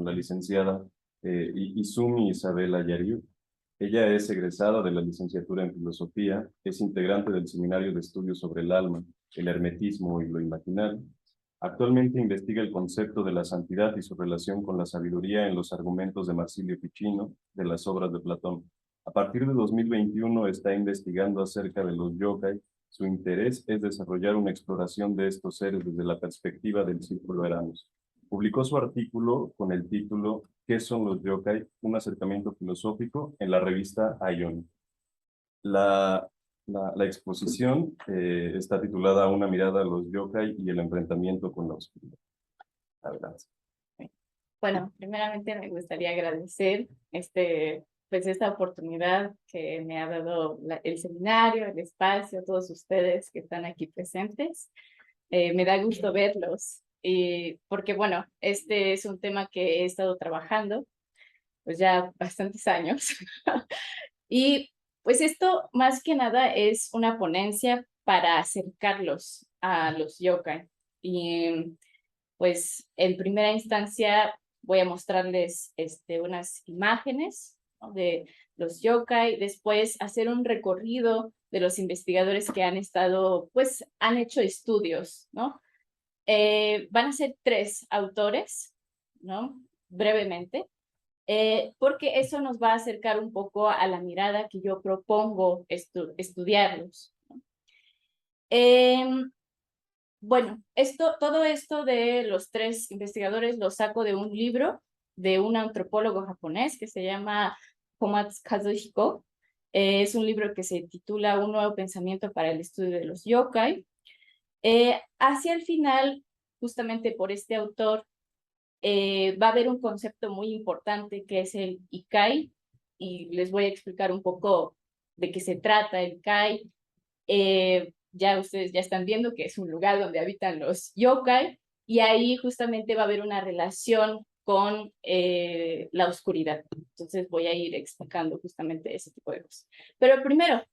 la licenciada Izumi Isabela Yariu. Ella es egresada de la licenciatura en Filosofía, es integrante del Seminario de Estudios sobre el Alma, el Hermetismo y lo Imaginario. Actualmente investiga el concepto de la santidad y su relación con la sabiduría en los argumentos de Marsilio Ficino de las obras de Platón. A partir de 2021 está investigando acerca de los yokai. Su interés es desarrollar una exploración de estos seres desde la perspectiva del Círculo Eranos. Publicó su artículo con el título ¿Qué son los yokai? Un acercamiento filosófico en la revista Aion. La, la exposición está titulada Una mirada a los yokai y el enfrentamiento con la oscuridad. Adelante. Bueno, primeramente me gustaría agradecer pues esta oportunidad que me ha dado el seminario, el espacio, a todos ustedes que están aquí presentes. Me da gusto verlos, porque bueno, este es un tema que he estado trabajando pues ya bastantes años. Y pues esto más que nada es una ponencia para acercarlos a los yokai. Y pues en primera instancia voy a mostrarles unas imágenes, ¿no?, de los yokai, después hacer un recorrido de los investigadores que han estado, pues han hecho estudios, ¿no? Van a ser 3 autores, ¿no? Brevemente, porque eso nos va a acercar un poco a la mirada que yo propongo estudiarlos, ¿no? Bueno, todo esto de los 3 investigadores lo saco de un libro de un antropólogo japonés que se llama Komatsu Kazuhiko. Es un libro que se titula Un nuevo pensamiento para el estudio de los yokai. Hacia el final, justamente por este autor, va a haber un concepto muy importante que es el Ikai, y les voy a explicar un poco de qué se trata el Ikai. Ya ustedes ya están viendo que es un lugar donde habitan los yokai, y ahí justamente va a haber una relación con la oscuridad. Entonces voy a ir explicando justamente ese tipo de cosas. Pero primero,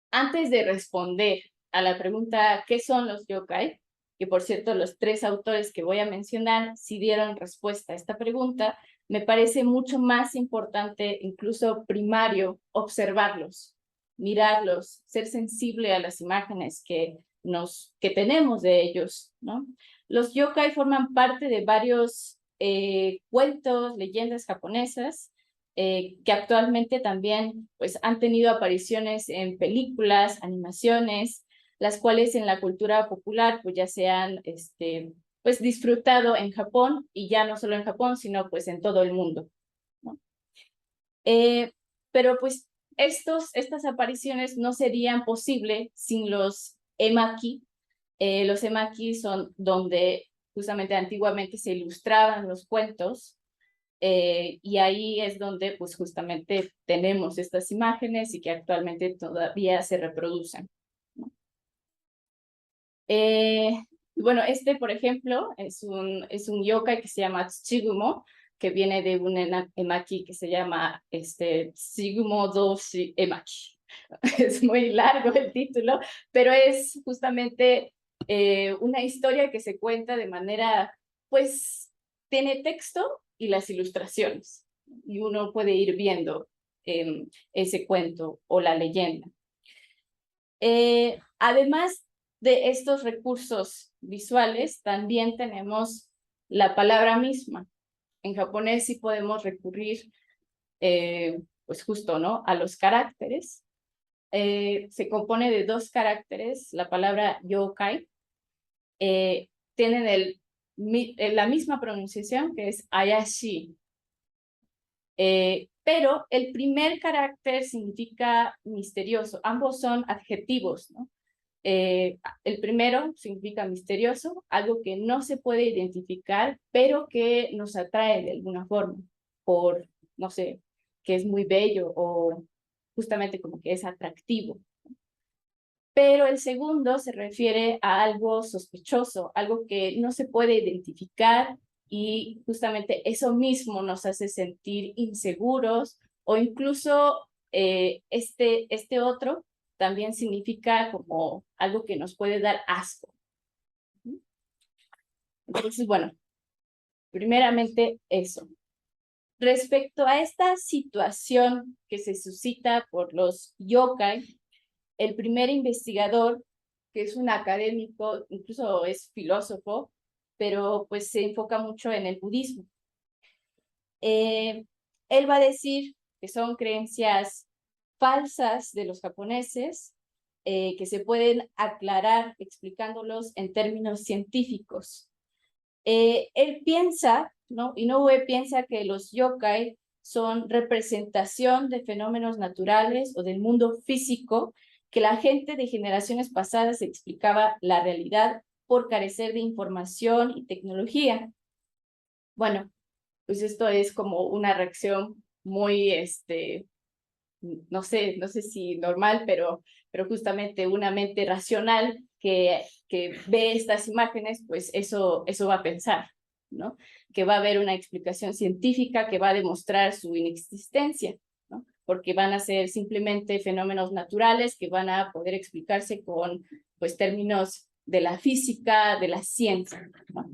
antes de responder a la pregunta ¿qué son los yokai?, que por cierto los 3 autores que voy a mencionar sí dieron respuesta a esta pregunta, me parece mucho más importante, incluso primario, observarlos, mirarlos, ser sensible a las imágenes que tenemos de ellos, ¿no? Los yokai forman parte de varios cuentos, leyendas japonesas, que actualmente también pues, han tenido apariciones en películas, animaciones, las cuales en la cultura popular pues ya se han pues, disfrutado en Japón, y ya no solo en Japón, sino pues en todo el mundo, ¿no? Pero pues estas apariciones no serían posibles sin los emaki. Los emaki son donde justamente antiguamente se ilustraban los cuentos, y ahí es donde pues justamente tenemos estas imágenes y que actualmente todavía se reproducen, ¿no? Bueno, por ejemplo, es un yokai que se llama Tsuchigumo, que viene de un emaki que se llama Tsuchigumo Doshi Emaki. Es muy largo el título, pero es justamente una historia que se cuenta de manera, pues, tiene texto y las ilustraciones, y uno puede ir viendo ese cuento o la leyenda. Además de estos recursos visuales, también tenemos la palabra misma. En japonés sí podemos recurrir, pues justo, ¿no?, a los caracteres. Se compone de 2 caracteres, la palabra yokai. Tienen la misma pronunciación, que es ayashi. Pero el primer carácter significa misterioso. Ambos son adjetivos, ¿no? El primero significa misterioso, algo que no se puede identificar, pero que nos atrae de alguna forma, por, no sé, que es muy bello o justamente como que es atractivo. Pero el segundo se refiere a algo sospechoso, algo que no se puede identificar, y justamente eso mismo nos hace sentir inseguros, o incluso este otro también significa como algo que nos puede dar asco. Entonces, bueno, Primeramente eso. Respecto a esta situación que se suscita por los yokai, el primer investigador, que es un académico, incluso es filósofo, pero pues se enfoca mucho en el budismo. Él va a decir que son creencias falsas de los japoneses, que se pueden aclarar explicándolos en términos científicos. Él piensa, ¿no? Inoue piensa que los yokai son representación de fenómenos naturales o del mundo físico, que la gente de generaciones pasadas explicaba la realidad por carecer de información y tecnología. Bueno, pues esto es como una reacción muy, no sé si normal, pero justamente una mente racional que ve estas imágenes, pues eso va a pensar, ¿no? Que va a haber una explicación científica que va a demostrar su inexistencia, ¿no? Porque van a ser simplemente fenómenos naturales que van a poder explicarse con, pues, términos de la física, de la ciencia, ¿no?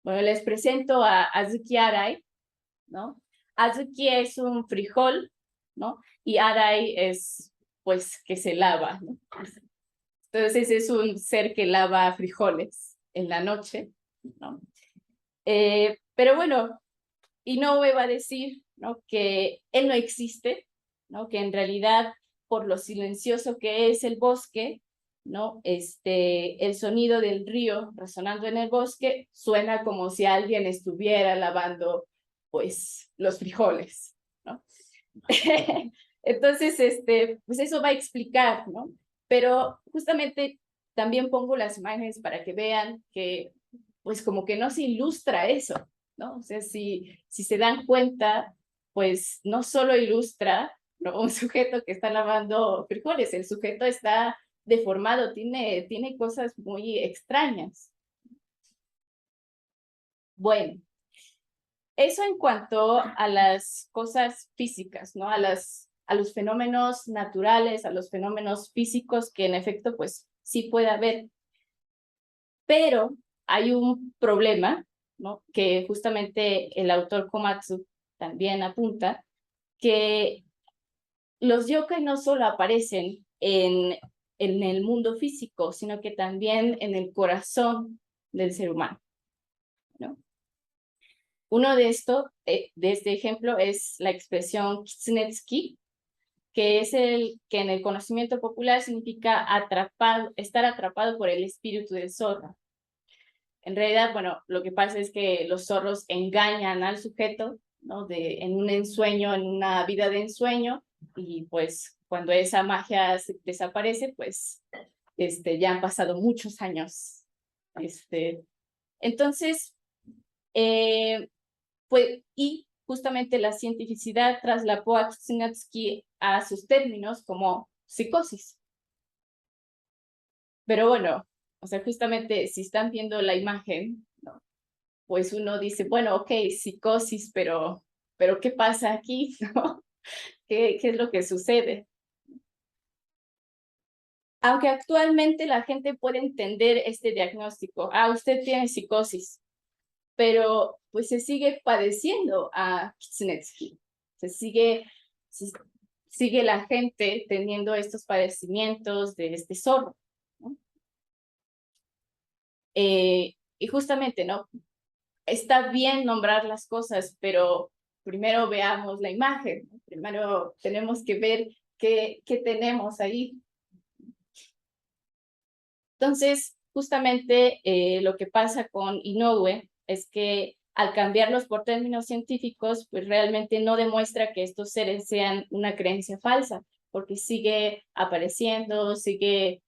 Bueno, les presento a Azuki Arai, ¿no? Azuki es un frijol, ¿no? Y Arai es, pues, que se lava, ¿no? Entonces es un ser que lava frijoles en la noche, ¿no? Pero bueno, Inoue va a decir, ¿no? Que él no existe, ¿no? Que en realidad, por lo silencioso que es el bosque, ¿no? El sonido del río resonando en el bosque suena como si alguien estuviera lavando, pues, los frijoles, ¿no? Entonces, pues eso va a explicar, ¿no? Pero justamente también pongo las imágenes para que vean que, pues, como que no se ilustra eso, ¿no? O sea, si se dan cuenta, pues no solo ilustra, ¿no? Un sujeto que está lavando frijoles, el sujeto está deformado, tiene cosas muy extrañas. Bueno, eso en cuanto a las cosas físicas, ¿no? A los fenómenos naturales, a los fenómenos físicos que en efecto, pues sí puede haber. Pero hay un problema, ¿no? Que justamente el autor Komatsu también apunta, que los yokai no solo aparecen en el mundo físico, sino que también en el corazón del ser humano, ¿no? Uno de este ejemplo es la expresión kitsunetsuki, que es el que en el conocimiento popular significa estar atrapado por el espíritu del zorro. En realidad, bueno, lo que pasa es que los zorros engañan al sujeto, ¿no? En un ensueño, en una vida de ensueño, y pues cuando esa magia desaparece, pues ya han pasado muchos años. Entonces, pues, y justamente la cientificidad traslapó a Kuznetsky a sus términos como psicosis. Pero bueno, o sea, justamente si están viendo la imagen, ¿no? Pues uno dice, bueno, ok, psicosis, pero ¿qué pasa aquí? ¿No? ¿Qué es lo que sucede? Aunque actualmente la gente puede entender este diagnóstico, usted tiene psicosis, pero pues se sigue padeciendo a Kuznetsky, sigue la gente teniendo estos padecimientos de este zorro, ¿no? Y justamente, ¿no? Está bien nombrar las cosas, pero primero veamos la imagen, ¿no? Primero tenemos que ver qué tenemos ahí. Entonces, justamente lo que pasa con Inoue es que al cambiarlos por términos científicos, pues realmente no demuestra que estos seres sean una creencia falsa, porque sigue apareciendo, sigue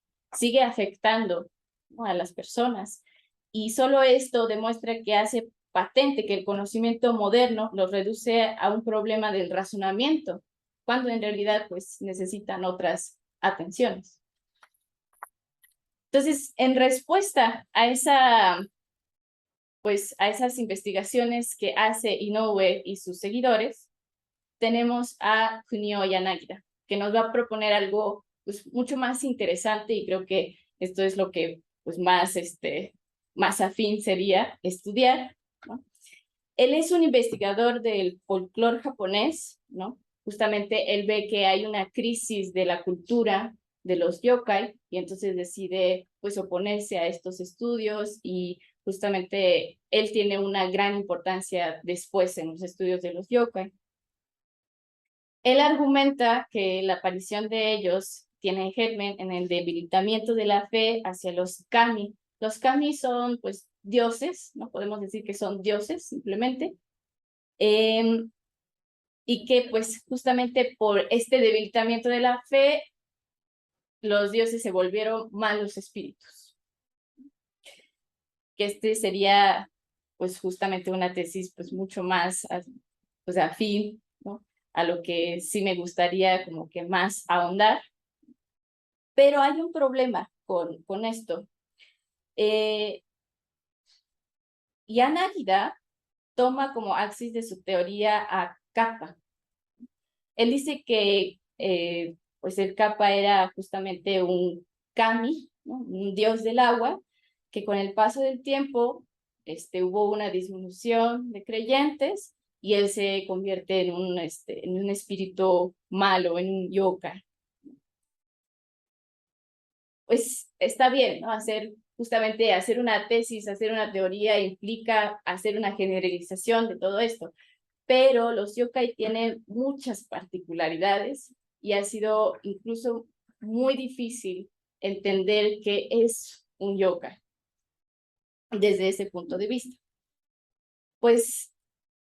afectando, ¿no? A las personas. Y solo esto demuestra que hace patente que el conocimiento moderno los reduce a un problema del razonamiento, cuando en realidad pues necesitan otras atenciones. Entonces, en respuesta a esas investigaciones que hace Inoue y sus seguidores, tenemos a Kunio Yanagida, que nos va a proponer algo pues, mucho más interesante, y creo que esto es lo que pues, más afín sería estudiar, ¿no? Él es un investigador del folclore japonés, ¿no? Justamente él ve que hay una crisis de la cultura de los yokai y entonces decide pues oponerse a estos estudios y justamente él tiene una gran importancia después en los estudios de los yokai. Él argumenta que la aparición de ellos tiene germen en el debilitamiento de la fe hacia los kami. Los kami son pues dioses, no podemos decir que son dioses simplemente, y que pues justamente por este debilitamiento de la fe, los dioses se volvieron malos espíritus. Que este sería pues justamente una tesis pues mucho más pues, afín, ¿no? A lo que sí me gustaría como que más ahondar. Pero hay un problema con esto. Yanagida toma como axis de su teoría a Kappa. Él dice que pues el Kappa era justamente un kami, ¿no? Un dios del agua, que con el paso del tiempo hubo una disminución de creyentes y él se convierte en un espíritu malo, en un yokai. Pues está bien, ¿no? Justamente hacer una tesis, hacer una teoría implica hacer una generalización de todo esto, pero los yokai tienen muchas particularidades y ha sido incluso muy difícil entender qué es un yokai desde ese punto de vista. Pues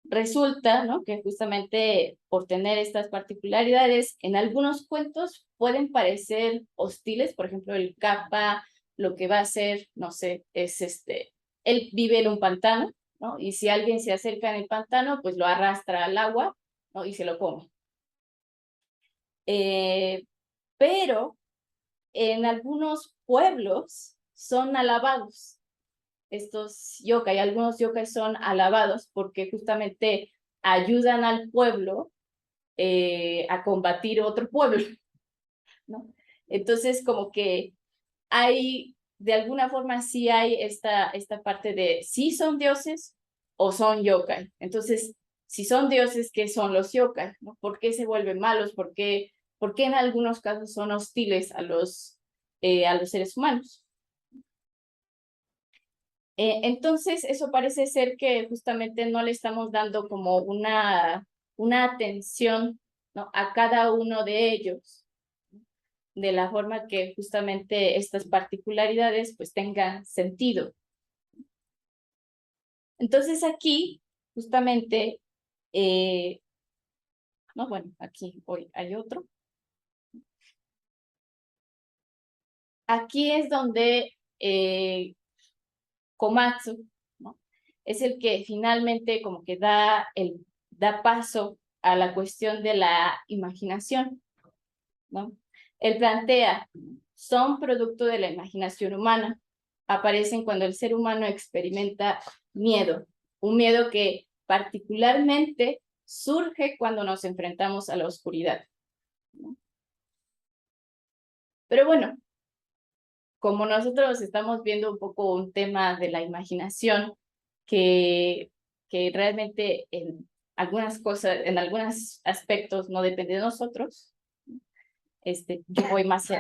resulta, ¿no?, que justamente por tener estas particularidades, en algunos cuentos pueden parecer hostiles. Por ejemplo, el Kappa lo que va a hacer, no sé, es él vive en un pantano, ¿no? Y si alguien se acerca en el pantano, pues lo arrastra al agua, ¿no? Y se lo come. Pero en algunos pueblos son alabados. Estos yokai, algunos yokai son alabados porque justamente ayudan al pueblo a combatir otro pueblo, ¿no? Entonces, como que hay, de alguna forma, sí hay esta parte de sí son dioses o son yokai. Entonces, si son dioses, ¿qué son los yokai? ¿No? ¿Por qué se vuelven malos? ¿Por qué en algunos casos son hostiles a los seres humanos? Entonces, eso parece ser que justamente no le estamos dando como una atención, ¿no?, a cada uno de ellos, de la forma que justamente estas particularidades pues tengan sentido. Entonces aquí, justamente, no, bueno, aquí hoy hay otro. Aquí es donde Komatsu, ¿no?, es el que finalmente como que da paso a la cuestión de la imaginación, ¿no? Él plantea, son producto de la imaginación humana, aparecen cuando el ser humano experimenta miedo, un miedo que particularmente surge cuando nos enfrentamos a la oscuridad, ¿no? Pero bueno, como nosotros estamos viendo un poco un tema de la imaginación que realmente en algunas cosas, en algunos aspectos no depende de nosotros, yo voy más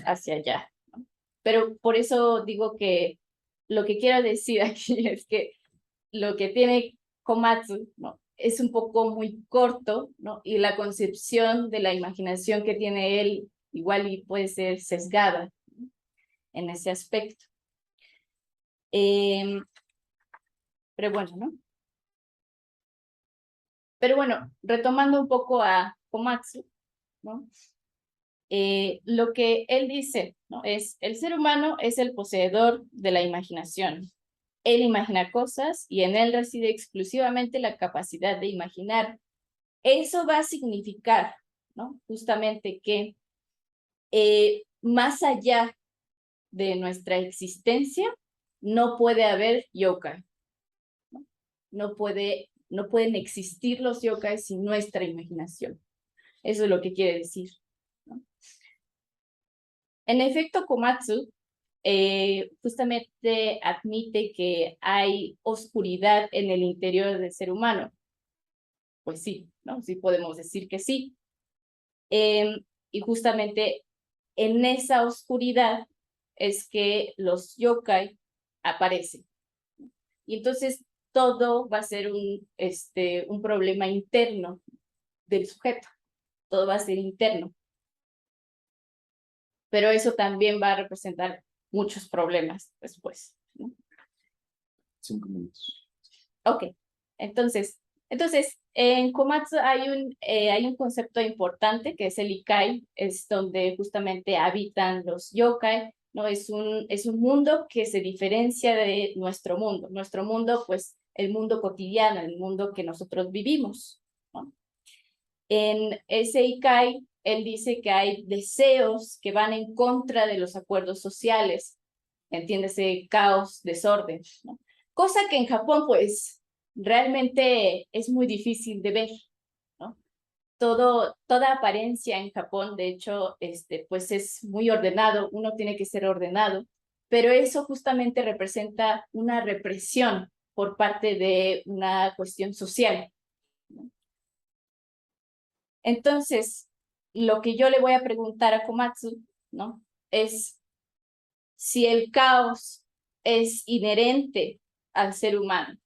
hacia allá, ¿no? Pero por eso digo que lo que quiero decir aquí es que lo que tiene Komatsu, ¿no?, es un poco muy corto, ¿no? Y la concepción de la imaginación que tiene él igual y puede ser sesgada, ¿no?, en ese aspecto. Pero bueno, ¿no? Pero bueno, retomando un poco a Komatsu, ¿no?, lo que él dice, ¿no?, es el ser humano es el poseedor de la imaginación. Él imagina cosas y en él reside exclusivamente la capacidad de imaginar. Eso va a significar, ¿no?, justamente que más allá de nuestra existencia no puede haber yokai, ¿no? No pueden existir los yokai sin nuestra imaginación. Eso es lo que quiere decir, ¿no? En efecto, Komatsu justamente admite que hay oscuridad en el interior del ser humano. Pues sí, ¿no? Sí podemos decir que sí. Y justamente en esa oscuridad es que los yokai aparecen. Y entonces todo va a ser un problema interno del sujeto. Todo va a ser interno. Pero eso también va a representar muchos problemas después, ¿no? 5 minutos. Ok, entonces en Komatsu hay un concepto importante que es el Ikai, es donde justamente habitan los yokai, ¿no? Es un mundo que se diferencia de nuestro mundo. Nuestro mundo, pues, el mundo cotidiano, el mundo que nosotros vivimos, ¿no? En ese Ikai, él dice que hay deseos que van en contra de los acuerdos sociales, entiéndese, caos, desorden, ¿no? Cosa que en Japón, pues, realmente es muy difícil de ver, ¿no? Toda apariencia en Japón, de hecho, pues es muy ordenado, uno tiene que ser ordenado, pero eso justamente representa una represión por parte de una cuestión social, ¿no? Entonces, lo que yo le voy a preguntar a Komatsu, ¿no? Es si el caos es inherente al ser humano,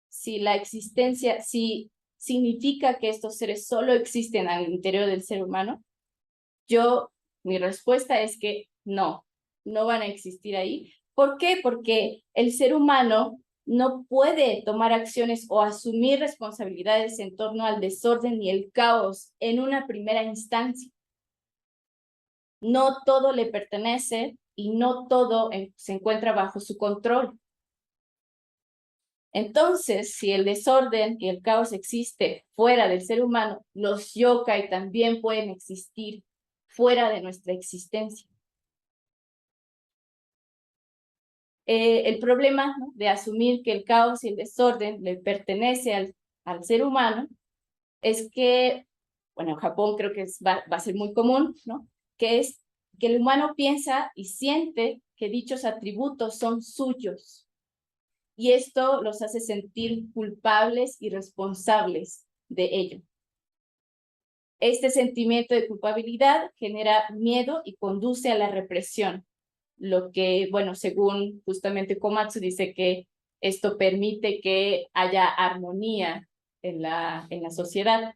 si la existencia, si significa que estos seres solo existen al interior del ser humano, mi respuesta es que no van a existir ahí. ¿Por qué? Porque el ser humano no puede tomar acciones o asumir responsabilidades en torno al desorden y el caos en una primera instancia. No todo le pertenece y no todo se encuentra bajo su control. Entonces, si el desorden y el caos existe fuera del ser humano, los yokai también pueden existir fuera de nuestra existencia. El problema, ¿no?, de asumir que el caos y el desorden le pertenece al ser humano es que, bueno, en Japón creo que va a ser muy común, ¿no?, que es que el humano piensa y siente que dichos atributos son suyos. Y esto los hace sentir culpables y responsables de ello. Este sentimiento de culpabilidad genera miedo y conduce a la represión, lo que, bueno, según justamente Komatsu dice que esto permite que haya armonía en la sociedad.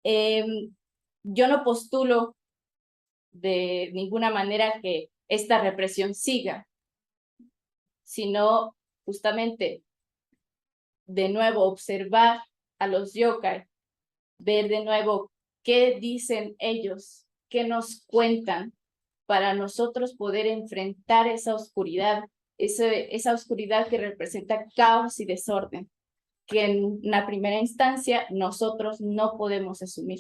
Yo no postulo de ninguna manera que esta represión siga, sino justamente, de nuevo, observar a los yokai, ver de nuevo qué dicen ellos, qué nos cuentan, para nosotros poder enfrentar esa oscuridad, esa oscuridad que representa caos y desorden, que en una primera instancia nosotros no podemos asumir.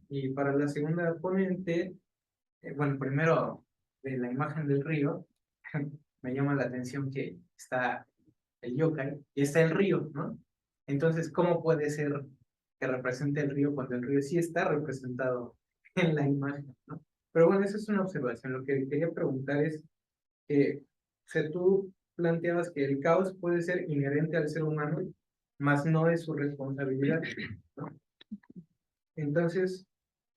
Y para la segunda ponente, bueno, primero de la imagen del río, me llama la atención que está el yokai y está el río, ¿no? Entonces, ¿cómo puede ser que represente el río cuando el río sí está representado en la imagen, ¿no? Pero bueno, esa es una observación. Lo que quería preguntar es que, o sea, tú planteabas que el caos puede ser inherente al ser humano, mas no es su responsabilidad, ¿no? Entonces,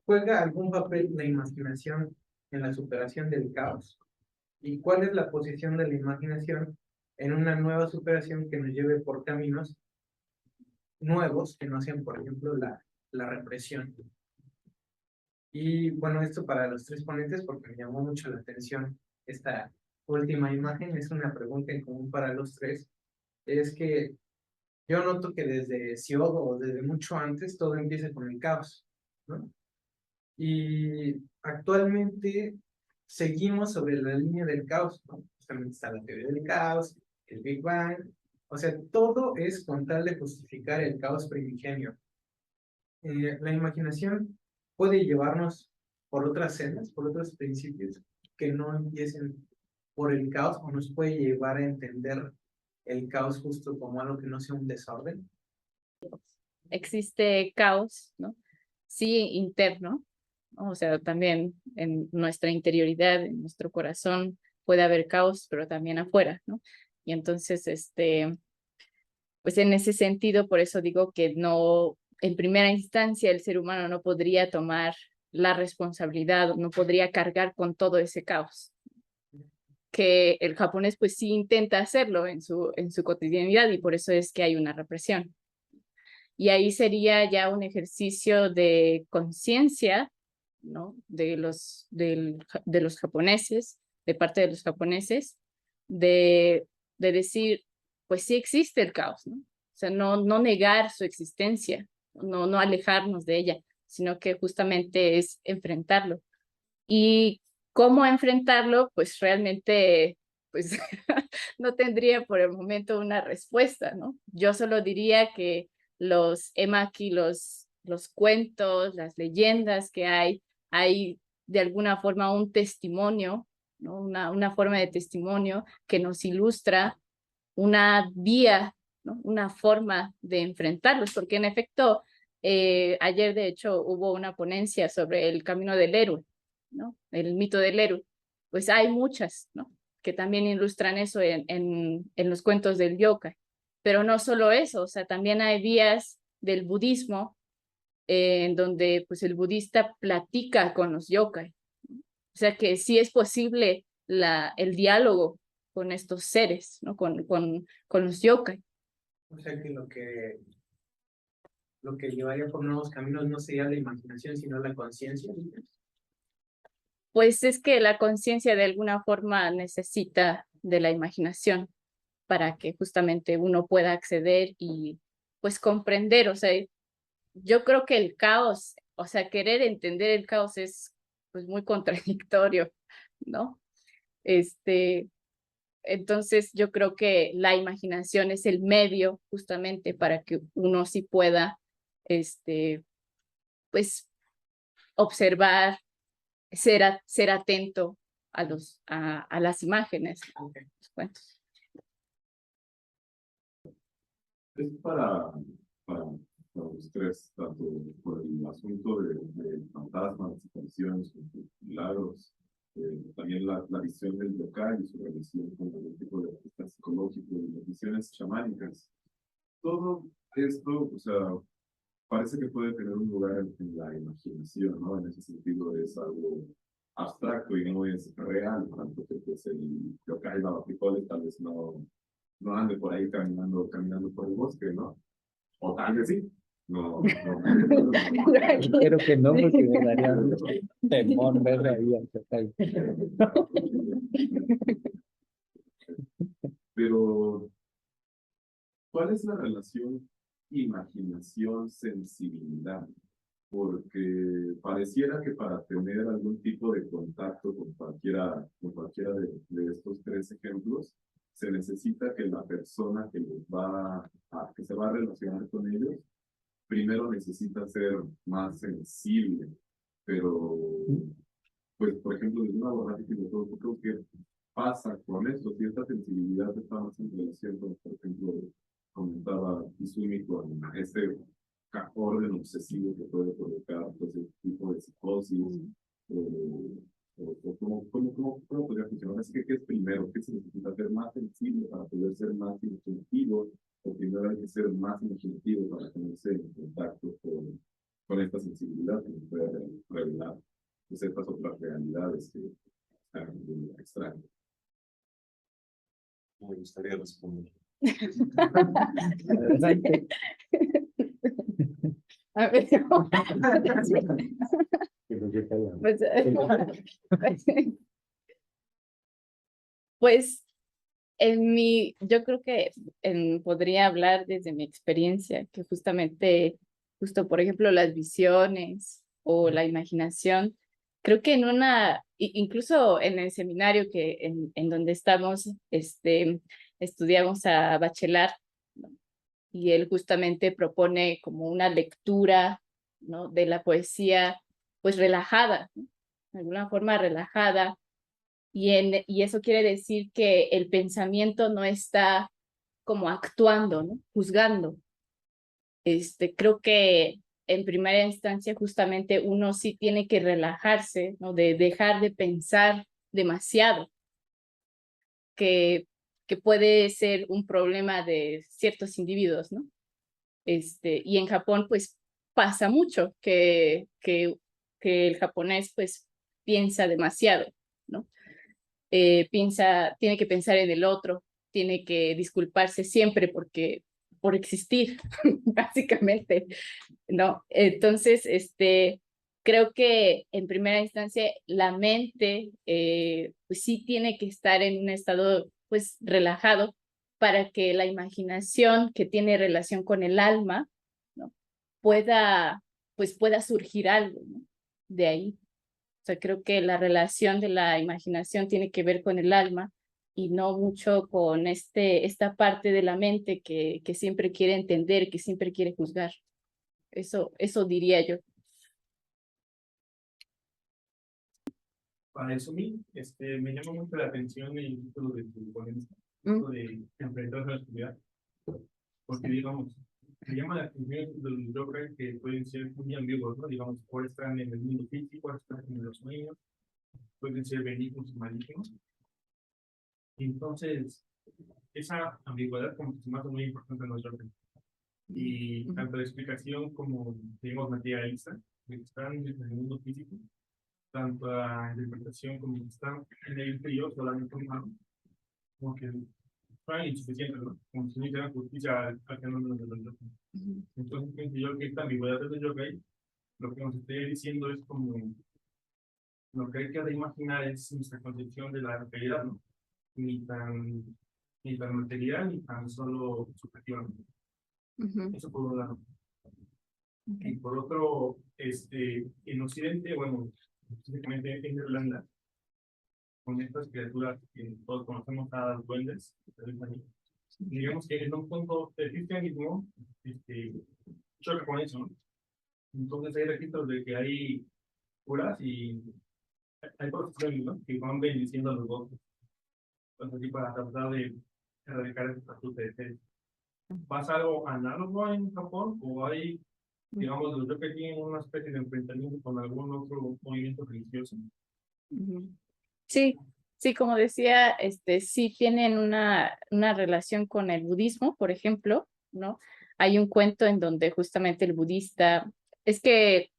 ¿juega algún papel la imaginación en la superación del caos? ¿Y cuál es la posición de la imaginación en una nueva superación que nos lleve por caminos nuevos, que no sean, por ejemplo, la represión? Y bueno, esto para los tres ponentes, porque me llamó mucho la atención esta última imagen, es una pregunta en común para los tres, es que yo noto que desde Siogo o desde mucho antes todo empieza con el caos, ¿no? Y actualmente seguimos sobre la línea del caos, ¿no? Justamente está la teoría del caos, el Big Bang, o sea, todo es con tal de justificar el caos primigenio. La imaginación puede llevarnos por otras sendas, por otros principios que no empiecen por el caos, o nos puede llevar a entender el caos justo como algo que no sea un desorden. Existe caos, ¿no? Sí, interno, ¿no? O sea, también en nuestra interioridad, en nuestro corazón puede haber caos, pero también afuera, ¿no? Y entonces, pues en ese sentido, por eso digo que no, en primera instancia, el ser humano no podría tomar la responsabilidad, no podría cargar con todo ese caos. Que el japonés pues sí intenta hacerlo en su cotidianidad y por eso es que hay una represión. Y ahí sería ya un ejercicio de conciencia, ¿no? De los japoneses, de parte de los japoneses, de decir, pues sí existe el caos, ¿no? O sea, no negar su existencia, no alejarnos de ella, sino que justamente es enfrentarlo. Y cómo enfrentarlo, pues realmente, pues no tendría por el momento una respuesta, ¿no? Yo solo diría que los emaki, los cuentos, las leyendas que hay de alguna forma un testimonio, ¿no? Una forma de testimonio que nos ilustra una vía, ¿no? Una forma de enfrentarlos, porque en efecto, ayer de hecho hubo una ponencia sobre el camino del héroe, ¿no? El mito del héroe. Pues hay muchas, ¿no? Que también ilustran eso en los cuentos del yokai. Pero no solo eso, o sea, también hay vías del budismo en donde pues el budista platica con los yokai. O sea que sí es posible el diálogo con estos seres, ¿no? Con los yokai. O sea que lo que llevaría por nuevos caminos no sería la imaginación, sino la conciencia. Pues es que la conciencia de alguna forma necesita de la imaginación para que justamente uno pueda acceder y pues comprender, o sea, yo creo que el caos, o sea, querer entender el caos es pues muy contradictorio, ¿no? Entonces yo creo que la imaginación es el medio justamente para que uno sí pueda, pues, observar, ser atento a las imágenes, los cuentos. Es para los tres, tanto por el asunto de fantasmas, apariciones, milagros, también la visión del yokai y su relación con el tipo de artistas psicológicos y las visiones chamánicas. Todo esto, o sea, parece que puede tener un lugar en la imaginación, ¿no? En ese sentido es algo abstracto y no es real, tanto que pues el yokai Lavapicoles tal vez no ande por ahí caminando por el bosque, ¿no? O tal vez sí. No. Espero que no, porque me daría un temor ver ahí al yokai. Pero, ¿cuál es la relación imaginación-sensibilidad? Porque pareciera que para tener algún tipo de contacto con cualquiera de estos tres ejemplos, se necesita que la persona que se va a relacionar con ellos, primero necesita ser más sensible, pero, pues, por ejemplo, desde un abordaje filosófico, creo que pasa con esto, cierta sensibilidad está más en relación con, por ejemplo, comentaba Izumi con este orden obsesivo que puede provocar pues, ese tipo de psicosis, o cómo podría funcionar. Así que, ¿qué es primero? ¿Qué se necesita ser más sensible para poder ser más imaginativo? O primero hay que ser más imaginativo para ponerse en contacto con esta sensibilidad que nos puede revelar pues, estas otras realidades que están extrañas. Me gustaría responder. Adelante. A ver, pues yo creo que podría hablar desde mi experiencia, que justamente, justo por ejemplo, las visiones o la imaginación, creo que incluso en el seminario en donde estamos, estudiamos a Bachelard, ¿no? Y él justamente propone como una lectura, ¿no? De la poesía, pues relajada, ¿no? De alguna forma relajada, y eso quiere decir que el pensamiento no está como actuando, ¿no? Juzgando. Creo que en primera instancia justamente uno sí tiene que relajarse, ¿no? De dejar de pensar demasiado, que puede ser un problema de ciertos individuos, ¿no? Y en Japón pues pasa mucho que el japonés pues piensa demasiado, ¿no? Tiene que pensar en el otro, tiene que disculparse siempre por existir, básicamente, ¿no? Entonces, creo que en primera instancia la mente pues sí tiene que estar en un estado pues relajado para que la imaginación que tiene relación con el alma, ¿no? pueda surgir algo, ¿no? De ahí. O sea, creo que la relación de la imaginación tiene que ver con el alma y no mucho con esta parte de la mente que siempre quiere entender, que siempre quiere juzgar. Eso diría yo. Para eso me llama mucho la atención el título de tu ponencia, de enfrentarse a la oscuridad, porque digamos, me llama la atención los yokai que pueden ser muy ambiguos, ¿no? Digamos, por estar en el mundo físico, por estar en los sueños, pueden ser benignos y malignos. Entonces, esa ambigüedad como que se me hace muy importante en los yokai. Y tanto la explicación como, digamos, materialista, de que están en el mundo físico, tanto la interpretación como que están en el interior solamente humano, como que son insuficientes, ¿no? Como si no hicieran justicia al fenómeno de los yokai. Entonces, pienso yo que esta ambigüedad de los yokai, lo que nos esté diciendo es como lo que hay que imaginar es nuestra concepción de la realidad, ¿no? Ni tan material, ni tan solo subjetiva. Eso por un lado. Y por otro, en Occidente, bueno, específicamente en Irlanda, con estas criaturas que todos conocemos a los duendes, digamos que en un punto el cristianismo choca con eso, ¿no? Entonces hay registros de que hay curas y hay profesiones, ¿no? Que van bendiciendo a los bosques. Entonces, así para tratar de erradicar esta sucede. ¿Pasa algo análogo en Japón o hay, digamos, los que tienen una especie de enfrentamiento con algún otro movimiento religioso? Sí, sí, como decía, sí tienen una relación con el budismo, por ejemplo, ¿no? Hay un cuento en donde justamente el budista, es que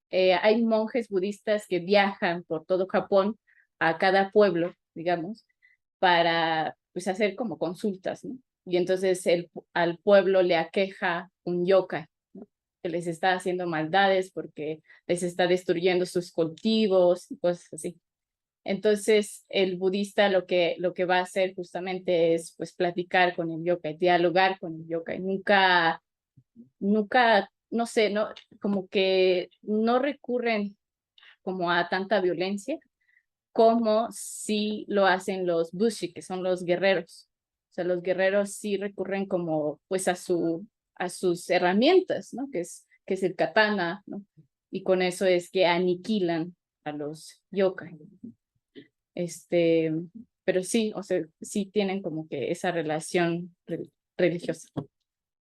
hay monjes budistas que viajan por todo Japón a cada pueblo, digamos, para pues hacer como consultas, ¿no? Y entonces al pueblo le aqueja un yokai, ¿no? Que les está haciendo maldades porque les está destruyendo sus cultivos y cosas así. Entonces, el budista lo que va a hacer justamente es pues platicar con el yokai, dialogar con el yokai. Nunca, no sé, no, como que no recurren como a tanta violencia como si lo hacen los bushi, que son los guerreros. O sea, los guerreros sí recurren como pues a sus herramientas, ¿no? Que es el katana, ¿no? Y con eso es que aniquilan a los yokai. Pero sí, o sea, sí tienen como que esa relación religiosa.